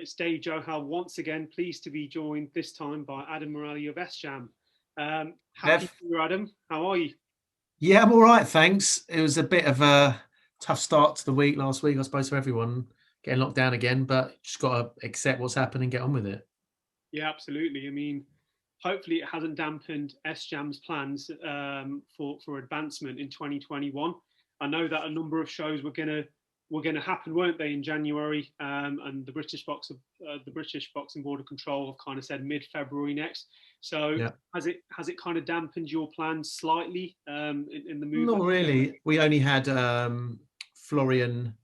It's Dave Johal once again, pleased to be joined this time by Adam Morallee of SJAM. Happy New Year, Adam. How are you? Yeah, I'm all right, thanks. It was a bit of a tough start to the week last week, I suppose, for everyone getting locked down again, but just got to accept what's happened and get on with it. Yeah, absolutely. I mean, hopefully it hasn't dampened SJAM's plans for advancement in 2021. I know that a number of shows were gonna happen, weren't they, in January? And the British Boxing Board of Control have kind of said mid-February next. So Yeah. has it kind of dampened your plans slightly in the move? Not really. We only had Florian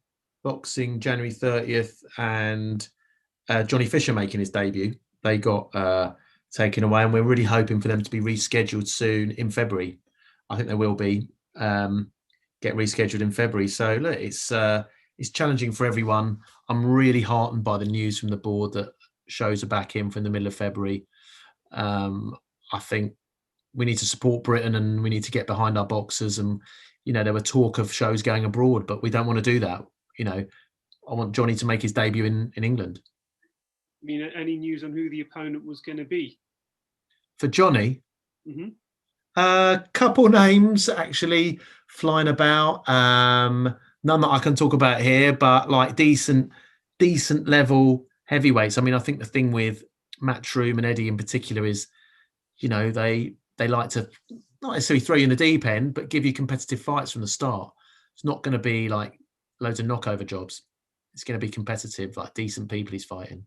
boxing January 30th and Johnny Fisher making his debut. They got taken away, and we're really hoping for them to be rescheduled soon in February. I think they will be get rescheduled in February. So look, it's challenging for everyone. I'm really heartened by the news from the board that shows are back in from the middle of February. I think we need to support Britain and we need to get behind our boxers. And there were talk of shows going abroad, but we don't want to do that. I want Johnny to make his debut in England. I mean, any news on who the opponent was going to be? For Johnny, Mm-hmm. a couple names actually flying about. None that I can talk about here, but like decent level heavyweights. I mean, I think the thing with Matchroom and Eddie in particular is, they like to not necessarily throw you in the deep end, but give you competitive fights from the start. It's not going to be like loads of knockover jobs. It's going to be competitive, like decent people he's fighting.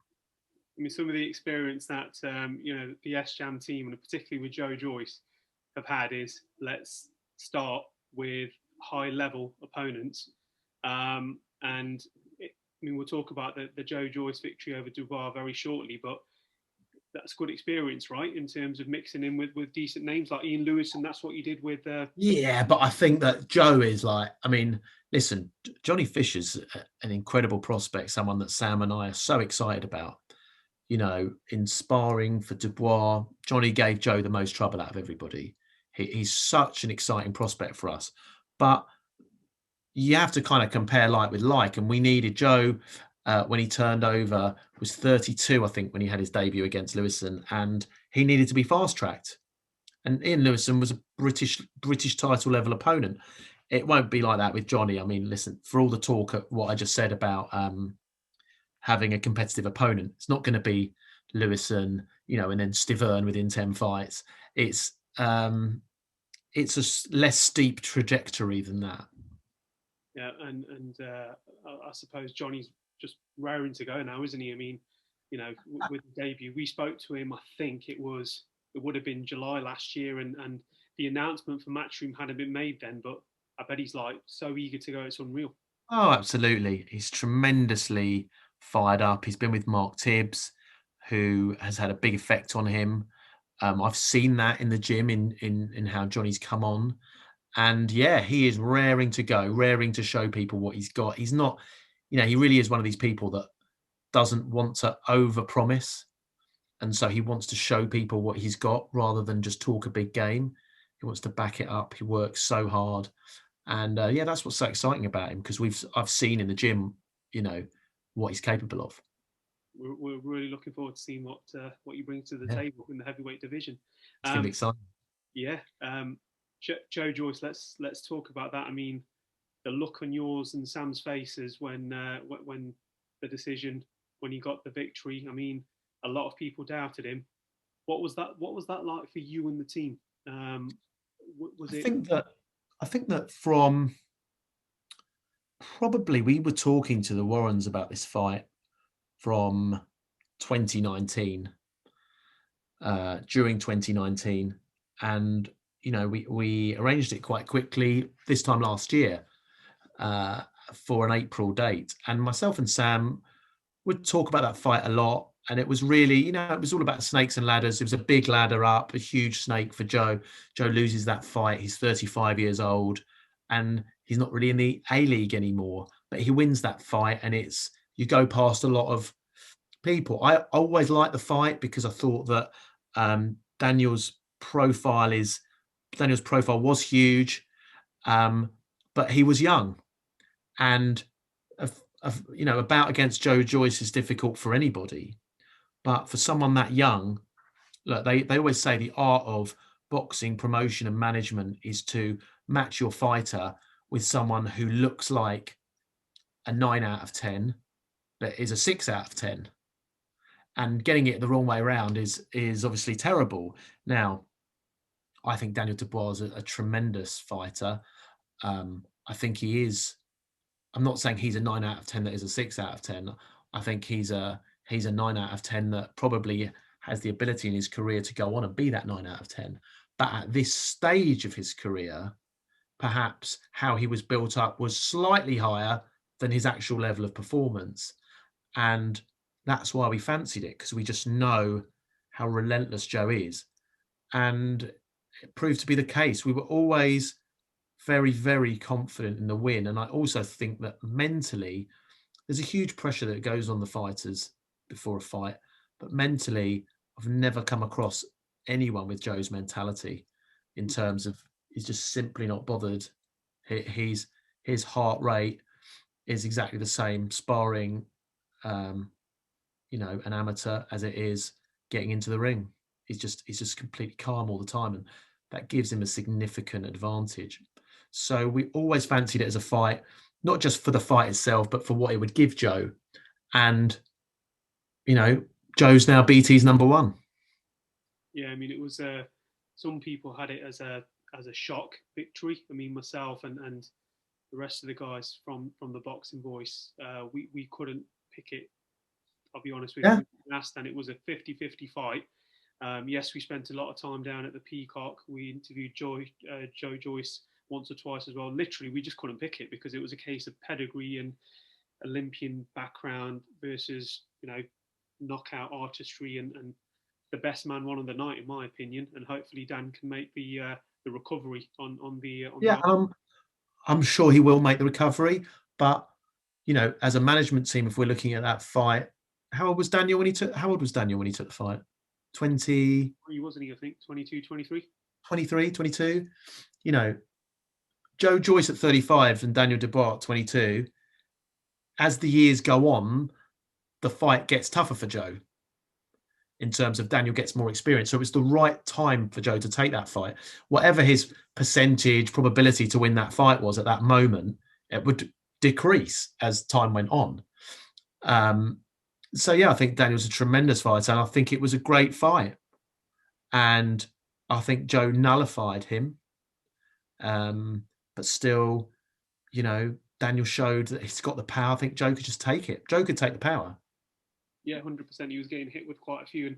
I mean, some of the experience that the SJAM team, and particularly with Joe Joyce, have had is let's start with high-level opponents, we'll talk about the Joe Joyce victory over Dubois very shortly, but that's good experience, right? In terms of mixing in with decent names like Ian Lewis, and that's what you did with. Yeah, but I think that Joe is listen, Johnny Fisher's an incredible prospect, someone that Sam and I are so excited about. In sparring for Dubois, Johnny gave Joe the most trouble out of everybody. He's such an exciting prospect for us. But you have to kind of compare like with like, and we needed Joe when he turned over, was 32, I think, when he had his debut against Lewison, and he needed to be fast-tracked. And Ian Lewison was a British title level opponent. It won't be like that with Johnny. I mean, listen, for all the talk of what I just said about having a competitive opponent, it's not going to be Lewison, and then Stiverne within 10 fights. It's a less steep trajectory than that. Yeah, and I suppose Johnny's just raring to go now, isn't he? I mean, with the debut, we spoke to him. I think it would have been July last year, and the announcement for Matchroom hadn't been made then. But I bet he's like so eager to go; it's unreal. Oh, absolutely! He's tremendously fired up. He's been with Mark Tibbs, who has had a big effect on him. I've seen that in the gym in how Johnny's come on. And yeah, he is raring to go, raring to show people what he's got. He's not, he really is one of these people that doesn't want to overpromise. And so he wants to show people what he's got rather than just talk a big game. He wants to back it up. He works so hard. And yeah, that's what's so exciting about him, because I've seen in the gym, what he's capable of. We're really looking forward to seeing what you bring to the table in the heavyweight division. It's going to be exciting. Yeah. Joe Joyce, let's talk about that. I mean, the look on yours and Sam's faces when the decision, when he got the victory. I mean, a lot of people doubted him. What was that like for you and the team? I think that from probably we were talking to the Warrens about this fight from 2019, during 2019, and we arranged it quite quickly this time last year for an April date. And myself and Sam would talk about that fight a lot. And it was really, it was all about snakes and ladders. It was a big ladder up, a huge snake for Joe. Joe loses that fight. He's 35 years old and he's not really in the A-League anymore. But he wins that fight, and you go past a lot of people. I always liked the fight because I thought that Daniel's profile was huge, but he was young, and a bout against Joe Joyce is difficult for anybody, but for someone that young, look, they always say the art of boxing promotion and management is to match your fighter with someone who looks like a 9 out of 10 but is a 6 out of 10, and getting it the wrong way around is obviously terrible. Now, I think Daniel Dubois is a tremendous fighter. I think he is. I'm not saying he's a 9 out of 10 that is a 6 out of 10. I think he's a 9 out of 10 that probably has the ability in his career to go on and be that 9 out of 10. But at this stage of his career, perhaps how he was built up was slightly higher than his actual level of performance. And that's why we fancied it, because we just know how relentless Joe is. And it proved to be the case. We were always very, very confident in the win. And I also think that mentally, there's a huge pressure that goes on the fighters before a fight. But mentally, I've never come across anyone with Joe's mentality in terms of he's just simply not bothered. His heart rate is exactly the same sparring, an amateur as it is getting into the ring. He's just completely calm all the time, and that gives him a significant advantage. So we always fancied it as a fight, not just for the fight itself, but for what it would give Joe. And Joe's now BT's number one. Yeah, I mean, it was some people had it as a shock victory. I mean, myself and the rest of the guys from the Boxing Voice, we couldn't pick it. I'll be honest with you. Last, and it was a 50-50 fight. Yes, we spent a lot of time down at the Peacock. We interviewed Joe Joyce once or twice as well. Literally, we just couldn't pick it because it was a case of pedigree and Olympian background versus knockout artistry, and the best man won on the night, in my opinion. And hopefully Dan can make the recovery on the. I'm sure he will make the recovery, but as a management team, if we're looking at that fight, how old was Daniel when he took the fight? 20. He wasn't, I think 22, 23. 23, 22. Joe Joyce at 35 and Daniel Dubois at 22. As the years go on, the fight gets tougher for Joe in terms of Daniel gets more experience. So it's the right time for Joe to take that fight. Whatever his percentage probability to win that fight was at that moment, it would decrease as time went on. So, yeah, I think Daniel's a tremendous fighter, and I think it was a great fight. And I think Joe nullified him. But still, Daniel showed that he's got the power. I think Joe could just take it. Joe could take the power. Yeah, 100%. He was getting hit with quite a few. And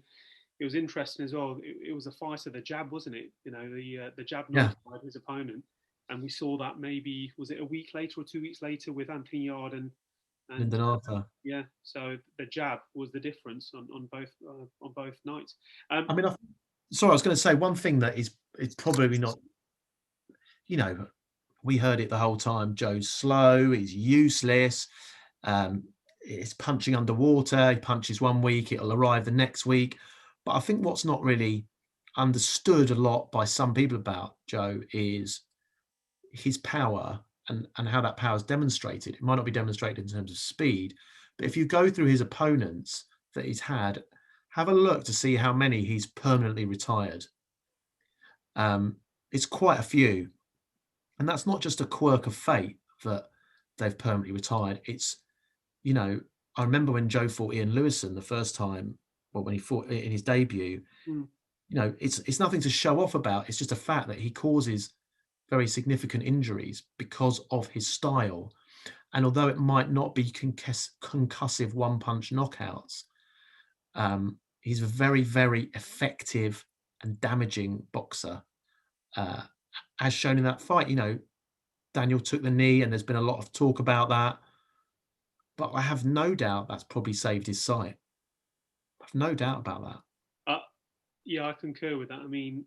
it was interesting as well. It was a fight of the jab, wasn't it? The jab nullified his opponent. And we saw that maybe, was it a week later or 2 weeks later with Anthony Yard and Donata. Yeah, so the jab was the difference on both nights. I was going to say one thing that is probably not, we heard it the whole time. Joe's slow, he's useless. It's punching underwater. He punches one week, it'll arrive the next week. But I think what's not really understood a lot by some people about Joe is his power and how that power is demonstrated. It might not be demonstrated in terms of speed, but if you go through his opponents that he's had, have a look to see how many he's permanently retired. It's quite a few. And that's not just a quirk of fate that they've permanently retired. It's, I remember when Joe fought Ian Lewison the first time, when he fought in his debut, it's nothing to show off about. It's just a fact that he causes very significant injuries because of his style. And although it might not be concussive one-punch knockouts, he's a very, very effective and damaging boxer. As shown in that fight, Daniel took the knee and there's been a lot of talk about that. But I have no doubt that's probably saved his sight. I have no doubt about that. Yeah, I concur with that. I mean,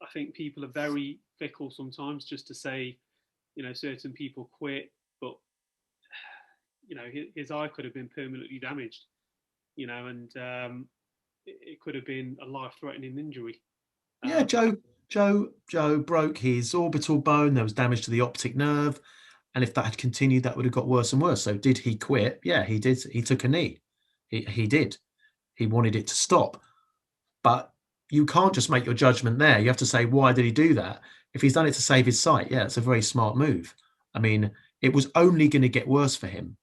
I think people are very fickle sometimes just to say, certain people quit, but, his eye could have been permanently damaged, and it could have been a life-threatening injury. Yeah, Joe broke his orbital bone. There was damage to the optic nerve. And if that had continued, that would have got worse and worse. So did he quit? Yeah, he did. He took a knee. He did. He wanted it to stop. But you can't just make your judgment there. You have to say, why did he do that? If he's done it to save his sight, yeah, it's a very smart move. I mean, it was only going to get worse for him.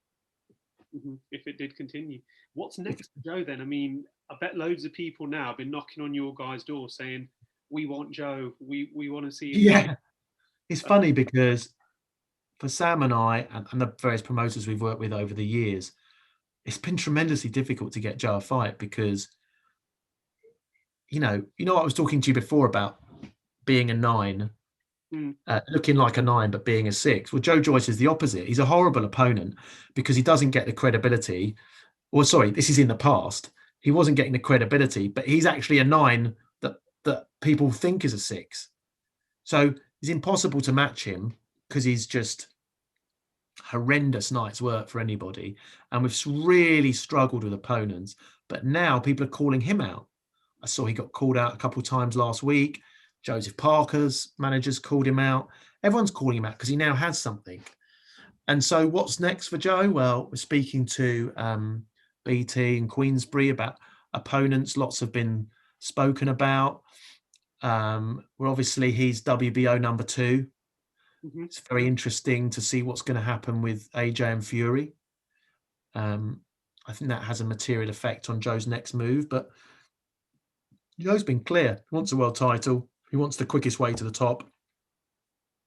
If it did continue. What's next for Joe then? I mean, I bet loads of people now have been knocking on your guys' door saying, we want Joe. We want to see him. Yeah. It's funny because for Sam and I and the various promoters we've worked with over the years, it's been tremendously difficult to get Joe a fight because, you know, I was talking to you before about being a 9, looking like a 9, but being a 6. Well, Joe Joyce is the opposite. He's a horrible opponent because he doesn't get the credibility. Well, sorry, this is in the past. He wasn't getting the credibility, but he's actually a 9 that people think is a 6. So it's impossible to match him because he's just horrendous night's work for anybody. And we've really struggled with opponents. But now people are calling him out. I saw he got called out a couple of times last week. Joseph Parker's managers called him out. Everyone's calling him out because he now has something. And so what's next for Joe? Well, we're speaking to BT and Queensbury about opponents. Lots have been spoken about. Well, obviously he's WBO number 2. It's very interesting to see what's going to happen with AJ and Fury. I think that has a material effect on Joe's next move, but Joe's been clear. He wants a world title. He wants the quickest way to the top.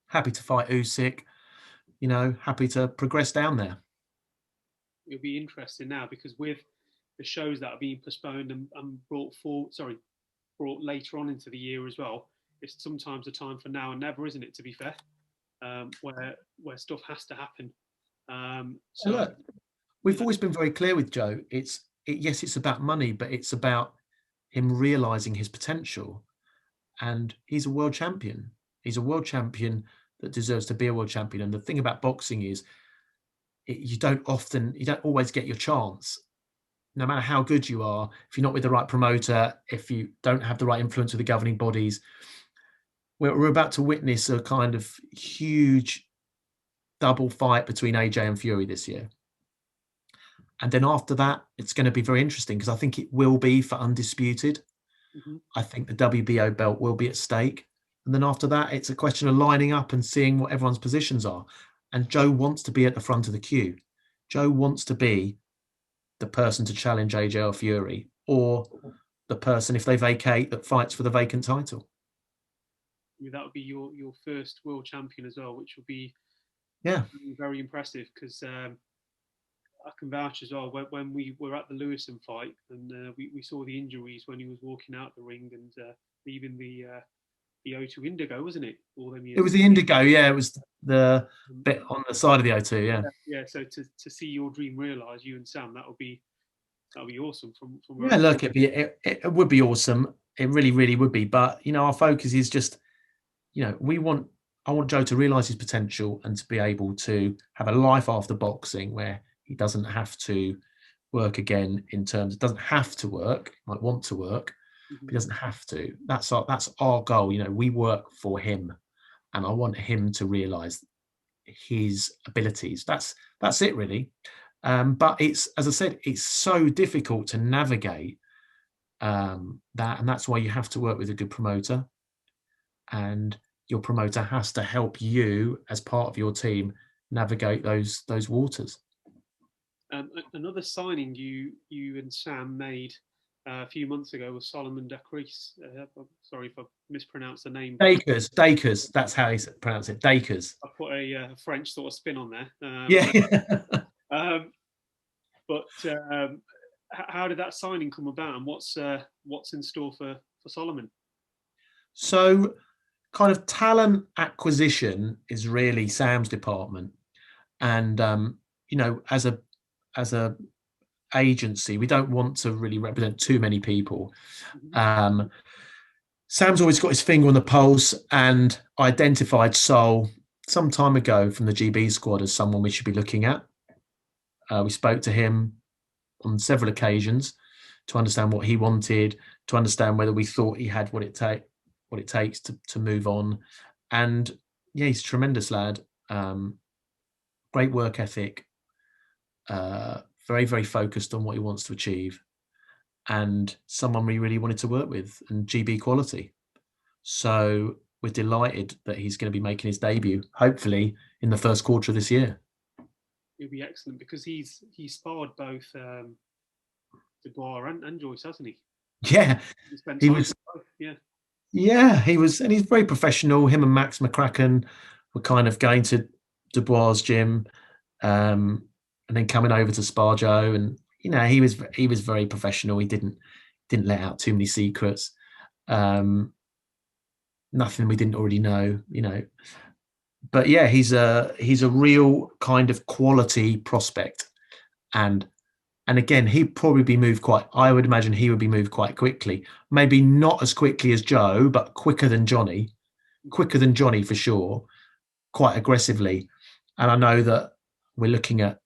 Happy to fight Usyk. Happy to progress down there. It'll be interesting now because with the shows that are being postponed and brought later on into the year as well, it's sometimes a time for now and never, isn't it? To be fair, where stuff has to happen. So look, we've always been very clear with Joe. Yes, it's about money, but it's about him realizing his potential. And he's a world champion. He's a world champion that deserves to be a world champion. And the thing about boxing is you don't always get your chance. No matter how good you are, if you're not with the right promoter, if you don't have the right influence with the governing bodies, we're about to witness a kind of huge double fight between AJ and Fury this year. And then after that, it's going to be very interesting because I think it will be for undisputed. I think the WBO belt will be at stake. And then after that, it's a question of lining up and seeing what everyone's positions are. And Joe wants to be at the front of the queue. Joe wants to be the person to challenge AJ or Fury, or the person, if they vacate, that fights for the vacant title. That would be your first world champion as well, which will be very impressive because I can vouch as well when we were at the Lewison fight and we saw the injuries when he was walking out the ring and leaving the O2 Indigo, wasn't it? All them years. It was the Indigo, yeah. It was the bit on the side of the O2, yeah. Yeah. So to see your dream realised, you and Sam, that would be awesome. From yeah, look, it would be awesome. It really, really would be. But our focus is just, I want Joe to realise his potential and to be able to have a life after boxing where he doesn't have to work again doesn't have to work, might want to work, but he doesn't have to. That's our goal. We work for him and I want him to realise his abilities. That's it really. But it's, as I said, it's so difficult to navigate that. And that's why you have to work with a good promoter. And your promoter has to help you as part of your team navigate those waters. Another signing you and Sam made a few months ago was Solomon Dacres. Sorry if I mispronounced the name. Dacres. That's how he pronounce it. Dacres. I put a French sort of spin on there. Yeah. But how did that signing come about, and what's in store for Solomon? So, kind of talent acquisition is really Sam's department, and as a agency, we don't want to really represent too many people. Sam's always got his finger on the pulse and identified Sol some time ago from the GB squad as someone we should be looking at. We spoke to him on several occasions to understand what he wanted, to understand whether we thought he had what it takes to move on. And yeah, he's a tremendous lad. great work ethic, very, very focused on what he wants to achieve, and someone we really wanted to work with, and GB quality. So we're delighted that he's going to be making his debut, hopefully in the first quarter of this year. It'll be excellent because he's sparred both Dubois and Joyce, hasn't he? Yeah, he was. Yeah. Yeah, he was, and he's very professional. Him and Max McCracken were kind of going to Dubois' gym, and then coming over to spar Joe, and he was very professional. He didn't let out too many secrets, nothing we didn't already know, But yeah, he's a real kind of quality prospect, and again, he'd probably be moved I would imagine he would be moved quite quickly. Maybe not as quickly as Joe, but quicker than Johnny for sure, quite aggressively. And I know that we're looking at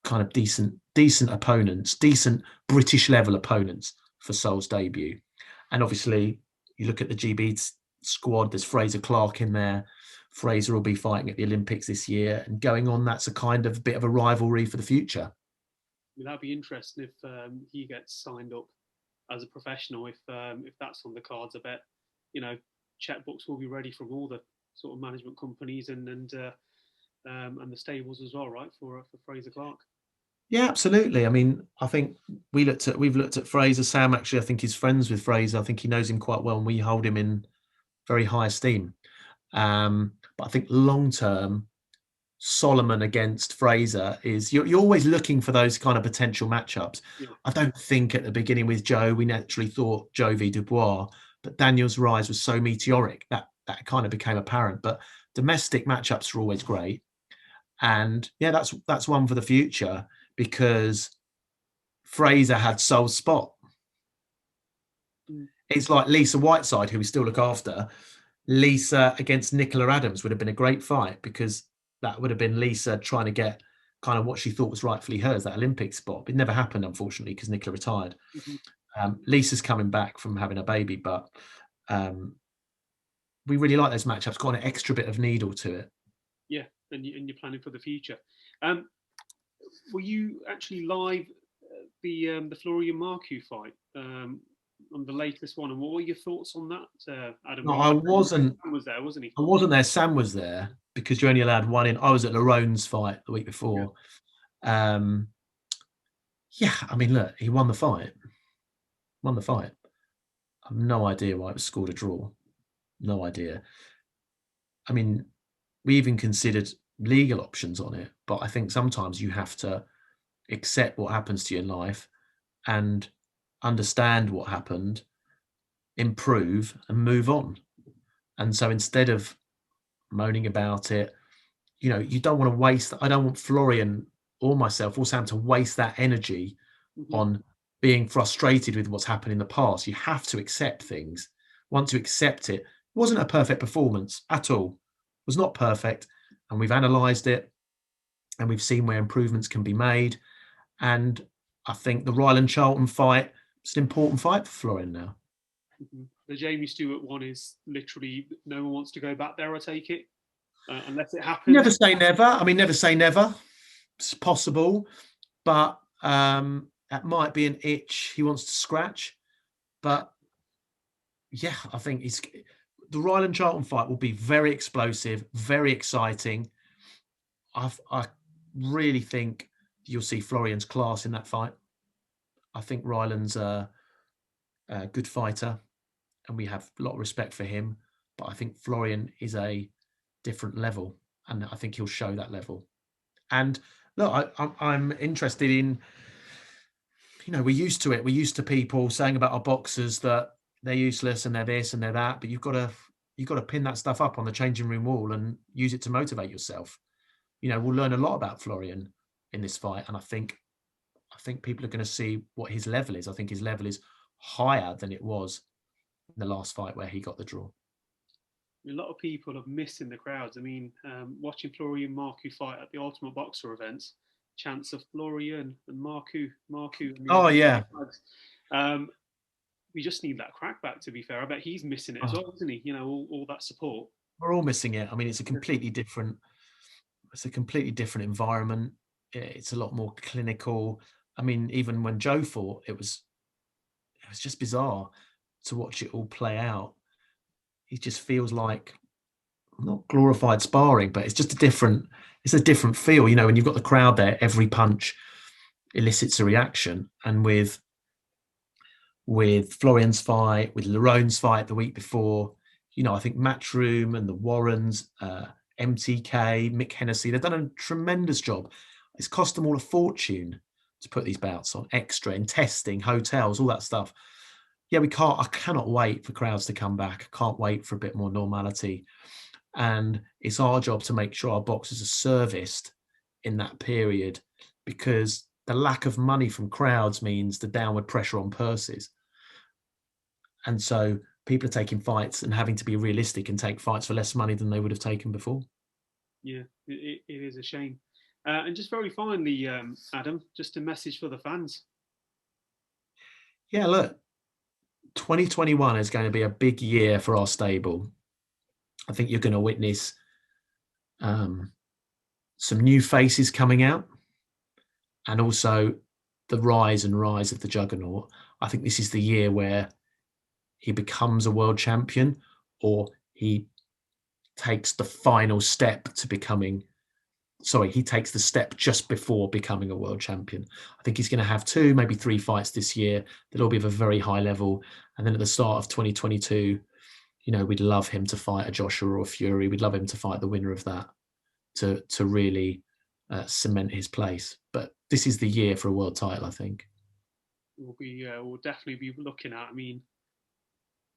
kind of decent opponents, decent British level opponents for Sol's debut. And obviously, you look at the GB squad, there's Fraser Clark in there. Fraser will be fighting at the Olympics this year, and going on, that's a kind of bit of a rivalry for the future. That'd be interesting if he gets signed up as a professional. If that's on the cards, I bet checkbooks will be ready from all the sort of management companies and the stables as well, right? For Fraser Clark. Yeah, absolutely. I mean, I think we've looked at Fraser. Sam actually, I think he's friends with Fraser. I think he knows him quite well, and we hold him in very high esteem. But I think long term, Solomon against Fraser is you're always looking for those kind of potential matchups. Yeah. I don't think at the beginning with Joe we naturally thought Joe v Dubois, but Daniel's rise was so meteoric that kind of became apparent. But domestic matchups are always great, and yeah, that's one for the future because Fraser had Sol's spot. It's like Lisa Whiteside, who we still look after. Lisa against Nicola Adams would have been a great fight because that would have been Lisa trying to get kind of what she thought was rightfully hers, that Olympic spot. It never happened, unfortunately, because Nicola retired. Lisa's coming back from having a baby, but we really like those matchups, got an extra bit of needle to it. Yeah, and you're planning for the future. Were you actually live the Florian Marku fight on the latest one, and what were your thoughts on that, Adam? No, I wasn't. Sam was there, wasn't he? I wasn't there. Sam was there because you only allowed one in. I was at Larone's fight the week before. Yeah, I mean, look, he won the fight. I have no idea why it was scored a draw. No idea. I mean, we even considered legal options on it, but I think sometimes you have to accept what happens to you in life and understand what happened, improve and move on. And so instead of moaning about it, you don't want to waste. I don't want Florian or myself or Sam to waste that energy on being frustrated with what's happened in the past. You have to accept things. Once you accept it, it wasn't a perfect performance at all. It was not perfect. And we've analysed it and we've seen where improvements can be made. And I think the Rylan Charlton fight is an important fight for Florian now. The Jamie Stewart one is literally no one wants to go back there, I take it, unless it happens. Never say never. I mean, never say never. It's possible, but that might be an itch he wants to scratch. But yeah, I think the Rylan Charlton fight will be very explosive, very exciting. I really think you'll see Florian's class in that fight. I think Rylan's a good fighter, and we have a lot of respect for him. But I think Florian is a different level, and I think he'll show that level. And look, I'm interested in, we're used to it. We're used to people saying about our boxers that they're useless and they're this and they're that, but you've got to pin that stuff up on the changing room wall and use it to motivate yourself. We'll learn a lot about Florian in this fight, and I think people are going to see what his level is. I think his level is higher than it was in the last fight where he got the draw. A lot of people have missed in the crowds. I mean, watching Florian Marku fight at the Ultimate Boxer events, chants of Florian and Marku. Oh yeah. We just need that crackback, to be fair. I bet he's missing it as well, isn't he? All that support. We're all missing it. I mean, it's a completely different It's a completely different environment. It's a lot more clinical. I mean, even when Joe fought, it was just bizarre to watch it all play out. It just feels like not glorified sparring, but it's a different feel. You know, when you've got the crowd there, every punch elicits a reaction. And with Florian's fight, with Lerone's fight the week before, you know, I think Matchroom and the Warrens, MTK, Mick Hennessy, they've done a tremendous job. It's cost them all a fortune to put these bouts on, extra in testing, hotels, all that stuff. Yeah, I cannot wait for crowds to come back. I can't wait for a bit more normality. And it's our job to make sure our boxers are serviced in that period, because the lack of money from crowds means the downward pressure on purses. And so people are taking fights and having to be realistic and take fights for less money than they would have taken before. Yeah, it is a shame. And just very finally, Adam, just a message for the fans. Yeah, look, 2021 is going to be a big year for our stable. I think you're going to witness some new faces coming out, and also the rise of the juggernaut. I think this is the year where he becomes a world champion, or he takes the final step to becoming, he takes the step just before becoming a world champion. I think he's going to have 2, maybe 3 fights this year that'll be of a very high level. And then at the start of 2022, you know, we'd love him to fight a Joshua or a Fury. We'd love him to fight the winner of that to really cement his place. But this is the year for a world title, I think. We'll definitely be looking at, I mean,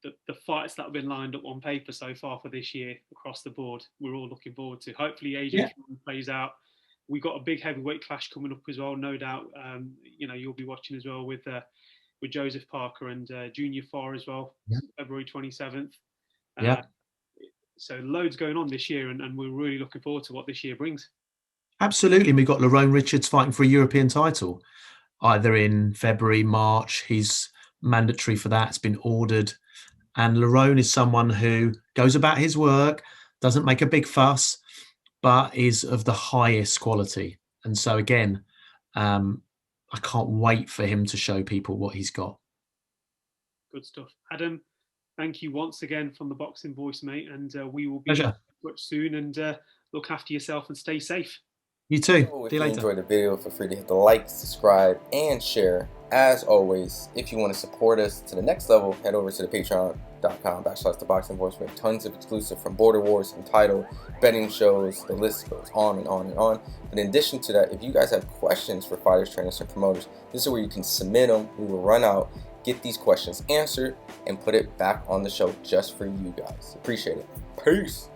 the fights that have been lined up on paper so far for this year across the board, we're all looking forward to. Hopefully Adrian plays out. We've got a big heavyweight clash coming up as well, no doubt. You know, you'll be watching as well with Joseph Parker and Junior Farr as well, February 27th. So loads going on this year, and we're really looking forward to what this year brings. Absolutely. We've got Lerone Richards fighting for a European title, either in February, March. He's mandatory for that. It's been ordered. And Lerone is someone who goes about his work, doesn't make a big fuss, but is of the highest quality. And so, again, I can't wait for him to show people what he's got. Good stuff. Adam, thank you once again from the Boxing Voice, mate. And we will be Pleasure. in touch soon, and look after yourself and stay safe. You too. So if See you later. enjoyed the video, feel free to hit the like, subscribe, and share. As always, if you want to support us to the next level, head over to the patreon.com/ThaBoxingVoice. We have tons of exclusive from Border Wars, Entitled, betting shows, the list goes on and on and on. But in addition to that, if you guys have questions for fighters, trainers, and promoters, this is where you can submit them. We will run out, get these questions answered, and put it back on the show just for you guys. Appreciate it. Peace.